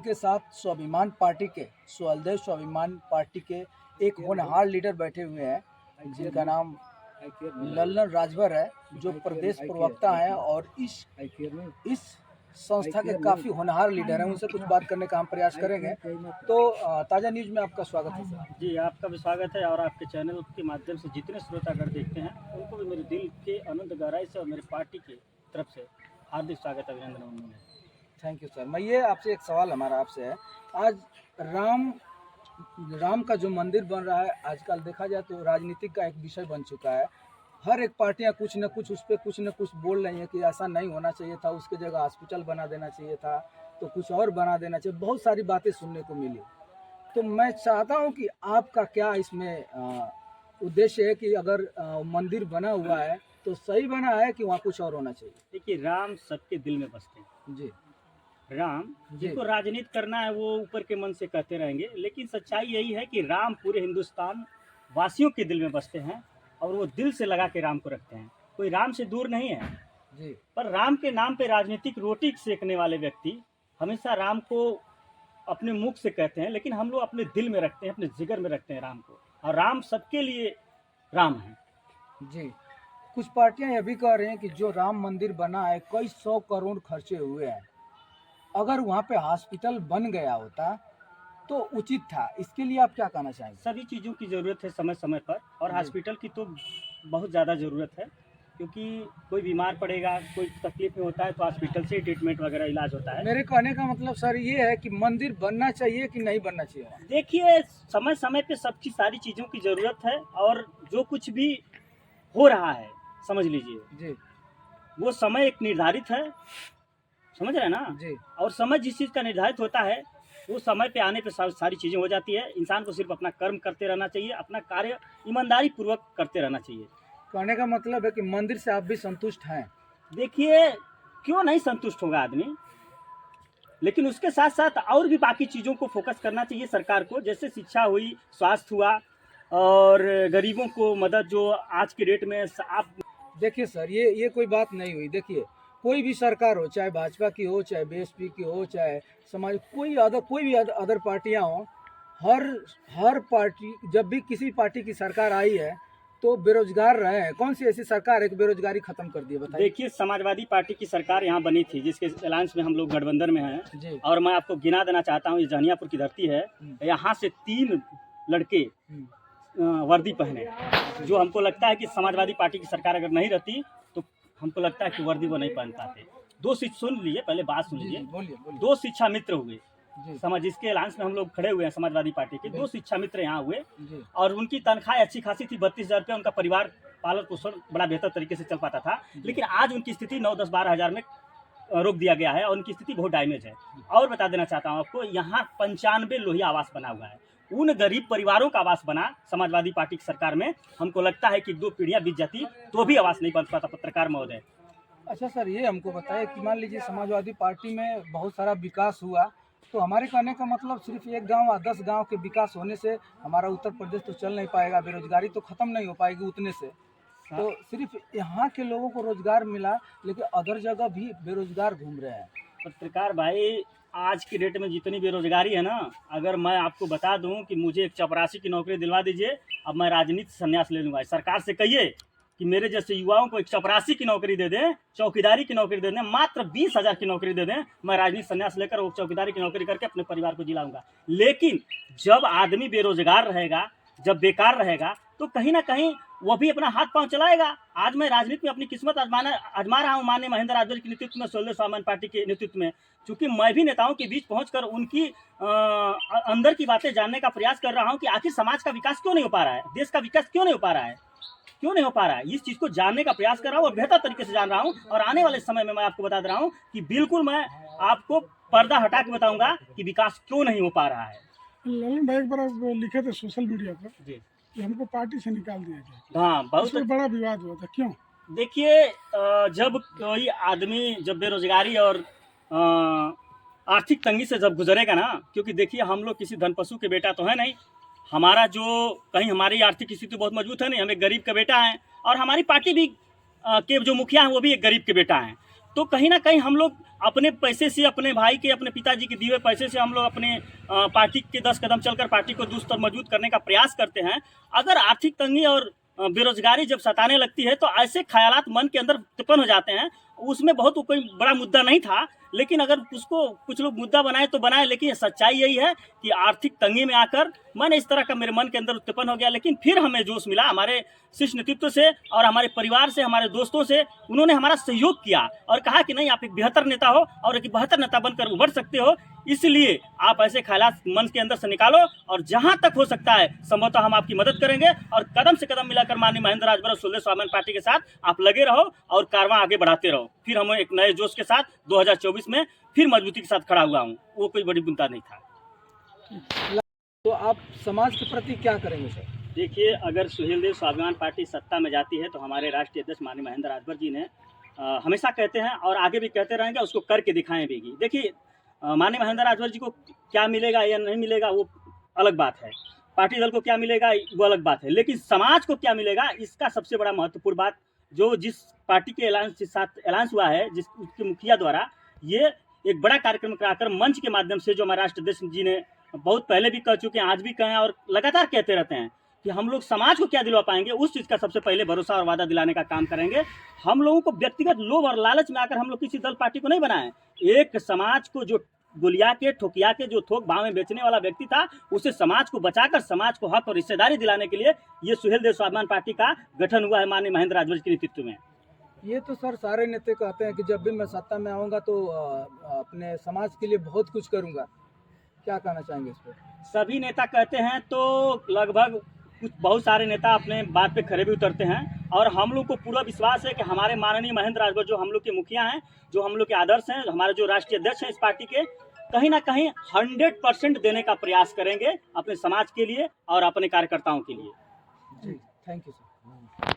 उनके साथ स्वाभिमान पार्टी के स्वदेश स्वाभिमान पार्टी के एक होनहार लीडर बैठे हुए हैं जिनका नाम लल्लन राजभर है, जो प्रदेश प्रवक्ता हैं और इस संस्था के काफ़ी होनहार लीडर हैं। उनसे कुछ बात करने का हम प्रयास करेंगे। तो ताज़ा न्यूज़ में आपका स्वागत है सर। जी, आपका भी स्वागत है और आपके चैनल के माध्यम से जितने श्रोतागण देखते हैं उनको भी मेरे दिल के अनंत गहराई से और मेरे पार्टी की तरफ से हार्दिक स्वागत अभिनंदन उन्होंने। Thank you sir. मैं ये आपसे एक सवाल हमारा आपसे है, आज राम का जो मंदिर बन रहा है, आजकल देखा जाए तो राजनीतिक का एक विषय बन चुका है। हर एक पार्टियां कुछ न कुछ उस पर कुछ न कुछ बोल रही हैं कि ऐसा नहीं होना चाहिए था, उसके जगह हॉस्पिटल बना देना चाहिए था, तो कुछ और बना देना चाहिए। बहुत सारी बातें सुनने को मिली। तो मैं चाहता हूं कि आपका क्या इसमें उद्देश्य है कि अगर मंदिर बना हुआ है तो सही बना है कि वहाँ कुछ और होना चाहिए? देखिए, राम सबके दिल में बसते हैं। जी राम जी जिनको राजनीति करना है वो ऊपर के मन से कहते रहेंगे, लेकिन सच्चाई यही है कि राम पूरे हिंदुस्तान वासियों के दिल में बसते हैं और वो दिल से लगा के राम को रखते हैं। कोई राम से दूर नहीं है। जी पर राम के नाम पे राजनीतिक रोटी सेकने वाले व्यक्ति हमेशा राम को अपने मुख से कहते हैं, लेकिन हम लोग अपने दिल में रखते हैं, अपने जिगर में रखते हैं राम को। और राम सबके लिए राम है। जी। कुछ पार्टियां यह भी कह रही हैं कि जो राम मंदिर बना है, कई 100 करोड़ खर्चे हुए हैं, अगर वहाँ पे हॉस्पिटल बन गया होता तो उचित था। इसके लिए आप क्या कहना चाहेंगे? सभी चीज़ों की ज़रूरत है समय समय पर, और जी। हॉस्पिटल की तो बहुत ज़्यादा ज़रूरत है, क्योंकि कोई बीमार पड़ेगा, कोई तकलीफ में होता है तो हॉस्पिटल से ही ट्रीटमेंट वगैरह इलाज होता है। मेरे कहने का मतलब सर ये है कि मंदिर बनना चाहिए कि नहीं बनना चाहिए वहाँ? देखिए, समय समय पे सबकी सारी चीज़ों की ज़रूरत है, और जो कुछ भी हो रहा है समझ लीजिए जी वो समय एक निर्धारित है, समझ रहे हैं ना। जी और समय जिस चीज़ का निर्धारित होता है वो समय पे आने पे सारी चीज़ें हो जाती है। इंसान को सिर्फ अपना कर्म करते रहना चाहिए, अपना कार्य ईमानदारी पूर्वक करते रहना चाहिए। कहने का मतलब है कि मंदिर से आप भी संतुष्ट हैं? देखिए, क्यों नहीं संतुष्ट होगा आदमी, लेकिन उसके साथ साथ और भी बाकी चीज़ों को फोकस करना चाहिए सरकार को, जैसे शिक्षा हुई, स्वास्थ्य हुआ, और गरीबों को मदद जो आज के डेट में आप देखिए सर, ये कोई बात नहीं हुई। देखिए, कोई भी सरकार हो, चाहे भाजपा की हो, चाहे बीएसपी की हो, चाहे समाज कोई भी अदर पार्टियां हो, हर पार्टी, जब भी किसी पार्टी की सरकार आई है तो बेरोजगार रहे हैं। कौन सी ऐसी सरकार है कि बेरोजगारी खत्म कर दी है, बताइए? देखिए, समाजवादी पार्टी की सरकार यहाँ बनी थी, जिसके अलायंस में हम लोग गठबंधन में हैं। जी और मैं आपको गिना देना चाहता हूँ, ये जहानियापुर की धरती है, यहाँ से 3 लड़के वर्दी पहने, जो हमको लगता है कि समाजवादी पार्टी की सरकार अगर नहीं रहती तो हमको लगता है कि वर्दी वो नहीं पहन पाते। 2 सुन लीजिए, पहले बात सुन लीजिए। बोलिए 2 शिक्षा मित्र हुए, जी समाज जिसके अलायंस में हम लोग खड़े हुए हैं, समाजवादी पार्टी के 2 शिक्षा मित्र यहाँ हुए, जी और उनकी तनख्वाह अच्छी खासी थी, 32,000 रुपये। उनका परिवार पालन पोषण बड़ा बेहतर तरीके से चल पाता था, लेकिन आज उनकी स्थिति 9, 10, 12 हज़ार में रोक दिया गया है और उनकी स्थिति बहुत डैमेज है। और बता देना चाहता हूँ आपको, यहाँ 95 लोहिया आवास बना हुआ है। उन गरीब परिवारों का आवास बना समाजवादी पार्टी की सरकार में। हमको लगता है कि 2 पीढ़ियाँ बीत जाती तो भी आवास नहीं बन पाता, पत्रकार महोदय। अच्छा सर, ये हमको बताइए कि मान लीजिए समाजवादी पार्टी में बहुत सारा विकास हुआ, तो हमारे कहने का मतलब सिर्फ एक गांव या 10 गांव के विकास होने से हमारा उत्तर प्रदेश तो चल नहीं पाएगा, बेरोजगारी तो खत्म नहीं हो पाएगी उतने से। तो सिर्फ यहाँ के लोगों को रोजगार मिला, लेकिन अदर जगह भी बेरोजगार घूम रहे हैं। पत्रकार भाई, आज की डेट में जितनी बेरोजगारी है ना, अगर मैं आपको बता दूं कि मुझे एक चपरासी की नौकरी दिलवा दीजिए, अब मैं राजनीति से संन्यास ले लूँगा। सरकार से कहिए कि मेरे जैसे युवाओं को एक चपरासी की नौकरी दे दें, चौकीदारी की नौकरी दे दें, मात्र 20,000 की नौकरी दे दें, मैं राजनीति संन्यास लेकर वो चौकीदारी की नौकरी करके अपने परिवार को जिलाऊंगा। लेकिन जब आदमी बेरोजगार रहेगा, जब बेकार रहेगा, तो कहीं ना कहीं वो भी अपना हाथ पांव चलाएगा। आज मैं राजनीति में अपनी किस्मत आजमा रहा हूँ, माननीय महेंद्र राजभर के नेतृत्व में, स्वदेश स्वाभिमान पार्टी के नेतृत्व में। चूंकि मैं भी नेताओं के बीच पहुंचकर उनकी अंदर की बातें जानने का प्रयास कर रहा हूं कि आखिर समाज का विकास क्यों नहीं हो पा रहा है, देश का विकास क्यों नहीं हो पा रहा है, क्यों नहीं हो पा रहा है। इस चीज़ को जानने का प्रयास कर रहा हूँ और बेहतर तरीके से जान रहा हूँ। और आने वाले समय में मैं आपको बता दे रहा हूँ कि बिल्कुल मैं आपको पर्दा हटा के बताऊंगा कि विकास क्यों नहीं हो पा रहा है। ललन भाई एक बार वो लिखे थे सोशल मीडिया पर जी कि हमको पार्टी से निकाल दिया गया, हाँ, बहुत उसमें बड़ा विवाद हुआ था, क्यों? देखिए, जब कोई आदमी जब बेरोजगारी और आर्थिक तंगी से जब गुजरेगा ना, क्योंकि देखिए हम लोग किसी धन पशु के बेटा तो है नहीं, हमारा जो कहीं हमारी आर्थिक स्थिति बहुत मजबूत है नहीं, हम एक गरीब का बेटा हैं, और हमारी पार्टी भी के जो मुखिया हैं वो भी एक गरीब के बेटा हैं। तो कहीं ना कहीं हम लोग अपने पैसे से, अपने भाई के, अपने पिताजी के दिए हुए पैसे से हम लोग अपने पार्टी के 10 कदम चलकर पार्टी को दुरुस्त और मजबूत करने का प्रयास करते हैं। अगर आर्थिक तंगी और बेरोजगारी जब सताने लगती है तो ऐसे ख्यालात मन के अंदर उत्पन्न हो जाते हैं। उसमें बहुत कोई बड़ा मुद्दा नहीं था, लेकिन अगर उसको कुछ लोग मुद्दा बनाए तो बनाए, लेकिन सच्चाई यही है कि आर्थिक तंगी में आकर मैंने इस तरह का मेरे मन के अंदर उत्पन्न हो गया। लेकिन फिर हमें जोश मिला हमारे शीर्ष नेतृत्व से और हमारे परिवार से, हमारे दोस्तों से। उन्होंने हमारा सहयोग किया और कहा कि नहीं, आप एक बेहतर नेता हो और एक बेहतर नेता बनकर उभर सकते हो, इसलिए आप ऐसे ख्यालात मन के अंदर से निकालो और जहां तक हो सकता है संभवतः हम आपकी मदद करेंगे। और कदम से कदम मिलाकर माननीय महेंद्र राजभर और सुखदेव स्वाभिमान पार्टी के साथ आप लगे रहो और कारवां आगे बढ़ाते रहो। फिर हम एक नए जोश के साथ 2024 में फिर मजबूती के साथ खड़ा हुआ हूँ। वो कोई बड़ी बुनता नहीं था। तो आप समाज के प्रति क्या करेंगे सर? देखिए, अगर सुहेलदेव स्वाभिमान पार्टी सत्ता में जाती है तो हमारे राष्ट्रीय अध्यक्ष माननीय महेंद्र राजभर जी ने हमेशा कहते हैं और आगे भी कहते रहेंगे, उसको करके दिखाएं भी। देखिए, माननीय महेंद्र राजभर जी को क्या मिलेगा या नहीं मिलेगा वो अलग बात है, पार्टी दल को क्या मिलेगा वो अलग बात है, लेकिन समाज को क्या मिलेगा इसका सबसे बड़ा महत्वपूर्ण बात, जो जिस पार्टी के ऐलान हुआ है, जिस उसके मुखिया द्वारा ये एक बड़ा कार्यक्रम कराकर मंच के माध्यम से, जो हमारे राष्ट्रीय अध्यक्ष जी ने बहुत पहले भी कह चुके हैं, आज भी कहें और लगातार कहते रहते हैं कि हम लोग समाज को क्या दिलवा पाएंगे, उस चीज़ का सबसे पहले भरोसा और वादा दिलाने का काम करेंगे। हम लोगों को व्यक्तिगत लोभ और लालच में आकर हम लोग किसी दल पार्टी को नहीं बनाएं। एक समाज को जो गुलिया के, ठोकिया के, जो थोक भाव में बेचने वाला व्यक्ति था, उसे समाज को बचाकर समाज को हक और हिस्सेदारी दिलाने के लिए ये सुहेलदेव स्वाभिमान पार्टी का गठन हुआ है माननीय महेंद्र राजभर के नेतृत्व में। ये तो सर सारे नेता कहते हैं कि जब भी मैं सत्ता में आऊँगा तो अपने समाज के लिए बहुत कुछ करूँगा, क्या कहना चाहेंगे इस पर? सभी नेता कहते हैं तो लगभग कुछ बहुत सारे नेता अपने बात पे खरे भी उतरते हैं, और हम लोग को पूरा विश्वास है कि हमारे माननीय महेंद्र राजभर जो हम लोग के मुखिया हैं, जो हम लोग के आदर्श हैं, हमारे जो राष्ट्रीय अध्यक्ष हैं इस पार्टी के, कहीं ना कहीं 100% देने का प्रयास करेंगे अपने समाज के लिए और अपने कार्यकर्ताओं के लिए। जी, थैंक यू सर।